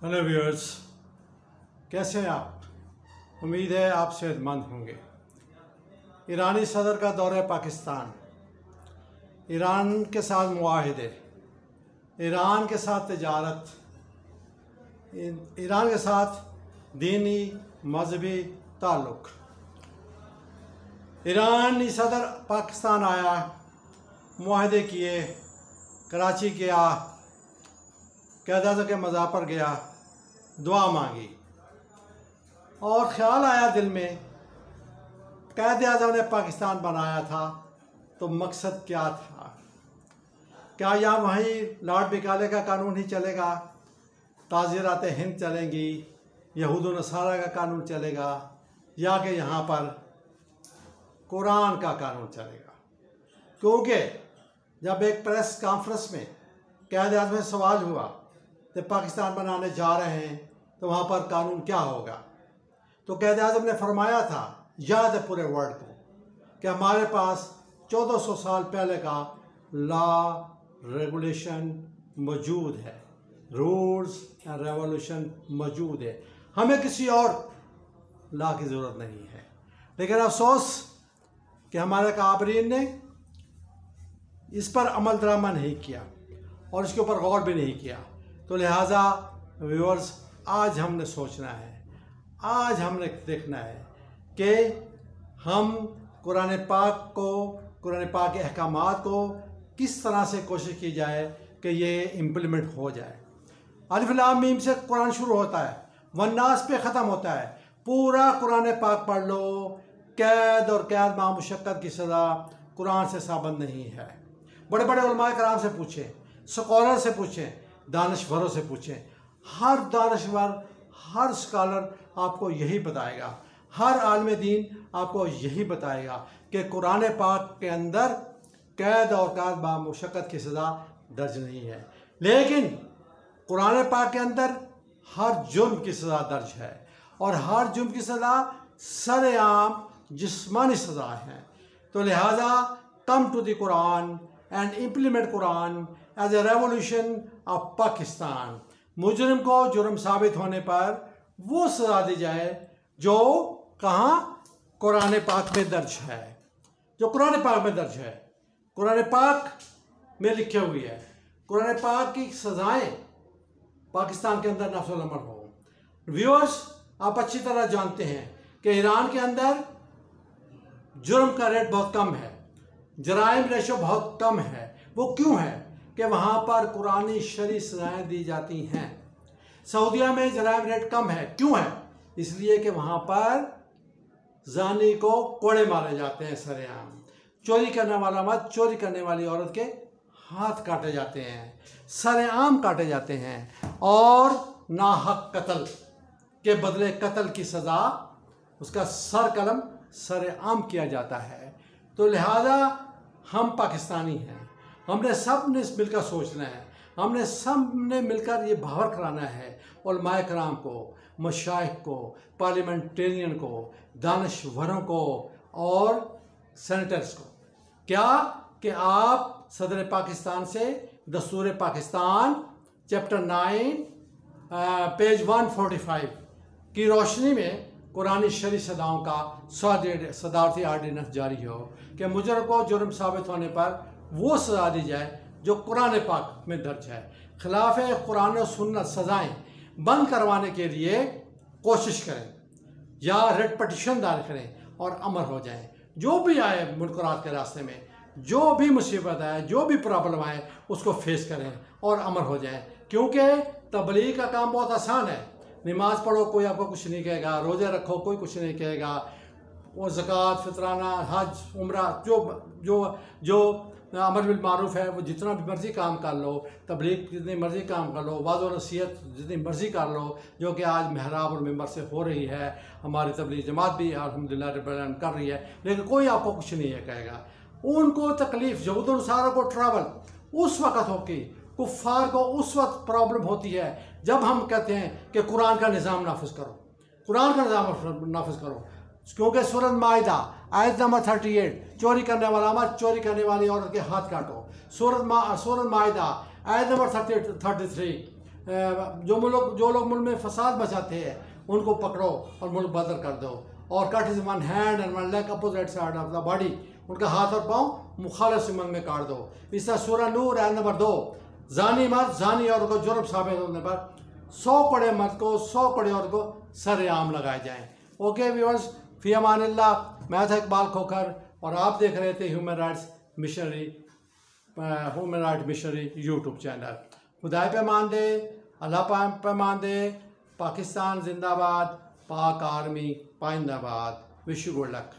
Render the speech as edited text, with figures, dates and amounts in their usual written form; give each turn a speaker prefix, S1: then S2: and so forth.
S1: Hello viewers, कैसे हैं आप? उम्मीद है आप सेहतमंद होंगे। ईरानी सदर का दौरा पाकिस्तान, ईरान के साथ मुआहदे, ईरान के साथ तिजारत, ईरान के साथ दीनी मजहबी ताल्लुक़। ईरानी सदर पाकिस्तान आया, मुआहदे किए, कराची गया, क़ायद-ए-आज़म के मज़ार पर गया, दुआ मांगी और ख़्याल आया दिल में, क़ायद-ए-आज़म ने पाकिस्तान बनाया था तो मकसद क्या था? क्या यहाँ वही लॉर्ड मेकाले का कानून ही चलेगा, ताज़ीरात हिंद चलेंगी, यहूद व नसारा का कानून चलेगा, या कि यहाँ पर कुरान का कानून चलेगा? क्योंकि जब एक प्रेस कॉन्फ्रेंस में क़ायद-ए-आज़म से सवाल हुआ तो पाकिस्तान बनाने जा रहे हैं तो वहाँ पर कानून क्या होगा, तो क़ायद-ए-आज़म ने फरमाया था, याद है पूरे वर्ल्ड को, कि हमारे पास 1400 साल पहले का लॉ रेगुलेशन मौजूद है, रूल्स एंड रेवोल्यूशन मौजूद है, हमें किसी और लॉ की ज़रूरत नहीं है। लेकिन अफसोस कि हमारे काबरीन ने इस पर अमल दरामद नहीं किया और इसके ऊपर गौर भी नहीं किया। तो लिहाजा व्यूअर्स, आज हमने सोचना है, आज हमने देखना है कि हम कुरान पाक को, कुरान पाक के अहकामात को किस तरह से कोशिश की जाए कि ये इम्प्लीमेंट हो जाए। अलिफ लाम मीम से कुरान शुरू होता है, वन्नास पे ख़त्म होता है। पूरा कुरान पाक पढ़ लो, कैद और कैद मां मुशक्कत की सज़ा कुरान से साबित नहीं है। बड़े बड़े उलमाए कराम से पूछें, स्कॉलर से पूछें, दानश्वरों से पूछें, हर दानश्वर, हर स्कॉलर आपको यही बताएगा, हर आलिम दीन आपको यही बताएगा कि कुरान पाक के अंदर कैद और कैद बा मुशक्कत की सज़ा दर्ज नहीं है। लेकिन कुरान पाक के अंदर हर जुर्म की सज़ा दर्ज है और हर जुर्म की सज़ा सरेआम जिस्मानी सज़ा है। तो लिहाजा come to the Quran and implement Quran as a revolution of Pakistan. मुजरिम को जुर्म साबित होने पर वो सज़ा दी जाए जो कहाँ? कुरान पाक में दर्ज है, जो कुरान पाक में दर्ज है, कुरान पाक में लिखी हुई है। कुरान पाक की सज़ाएँ पाकिस्तान के अंदर नफ्स अमल हो। व्यूअर्स, आप अच्छी तरह जानते हैं कि ईरान के अंदर जुर्म का रेट बहुत कम है, जराइम रेशो बहुत कम है। वो क्यों है? कि वहाँ पर कुरानी शरी सज़ाएँ दी जाती हैं। सऊदीया में जराइम रेट कम है, क्यों है? इसलिए कि वहाँ पर जानी को कोड़े मारे जाते हैं सरेआम, चोरी करने वाला मत, चोरी करने वाली औरत के हाथ काटे जाते हैं, सरेआम काटे जाते हैं और नाहक कत्ल के बदले कत्ल की सज़ा, उसका सर कलम सरेआम किया जाता है। तो लिहाजा हम पाकिस्तानी हैं, हमने सब ने मिलकर सोचना है, हमने सब ने मिलकर ये बावर कराना है उलमाए कराम को, मशाइख को, पार्लियामेंटेरियन को, दानश्वरों को और सेनेटर्स को, क्या कि आप सदर पाकिस्तान से दस्तूर पाकिस्तान चैप्टर 9 पेज 145 की रोशनी में कुरानी शरी सदाओं का सदारती आर्डिनेंस जारी हो कि मुजरिम को जुर्म साबित होने पर वो सज़ा दी जाए जो कुरान पाक में दर्ज है। खिलाफ कुरान और सुन्नत सज़ाएँ बंद करवाने के लिए कोशिश करें या रेड पटिशन दायर करें और अमर हो जाएं। जो भी आए मुनकरात के रास्ते में, जो भी मुसीबत आए, जो भी प्रॉब्लम आए, उसको फेस करें और अमर हो जाएं। क्योंकि तबलीग का काम बहुत आसान है। नमाज पढ़ो, कोई आपको कुछ नहीं कहेगा, रोज़े रखो, कोई कुछ नहीं कहेगा, वो ज़कात, फितराना, हज, उम्रा, जो अमर बिल मारूफ है, वो जितना भी मर्ज़ी काम कर लो, तबलीग जितनी मर्ज़ी काम कर लो, वाज़ और नसीहत जितनी मर्ज़ी कर लो, जो कि आज महराब और मिंबर से हो रही है। हमारी तबलीग जमात भी अल्हम्दुलिल्लाह रब्बिल आलमीन कर रही है, लेकिन कोई आपको कुछ नहीं है कहेगा। उनको तकलीफ़, यहूद व नसारा को ट्रैवल उस वक़्त होगी, कुफ़ार को उस वक्त प्रॉब्लम होती है जब हम कहते हैं कि कुरान का निज़ाम नाफिज करो, कुरान का निज़ाम नाफिज करो। क्योंकि सूरत माइदा आयत नंबर 38, चोरी करने वाला मत, चोरी करने वाली औरत के हाथ काटो। सूरत माइदा आयत नंबर 33, जो लोग मुल्क में फसाद मचाते हैं उनको पकड़ो और मुल्क बदर कर दो। और cut is one hand and one leg opposite side of the body, उनका हाथ और पाँव मुखालिफ सिमत में काट दो। इस तरह सूरह नूर आयत नंबर 2, जानी मर्द जानी औरत को जुर्म साबित होने पर 100 कड़े मर्द को 100 कड़े औरत को सरेआम लगाए जाएँ। ओके व्यूअर्स, फी अमानिल्लाह। मैं था इकबाल खोखर और आप देख रहे थे human rights missionary YouTube channel. खुदा पे मान दे, अल्लाह पे मान दे। पाकिस्तान जिंदाबाद, पाक आर्मी पाइंदाबाद। Wish you good luck.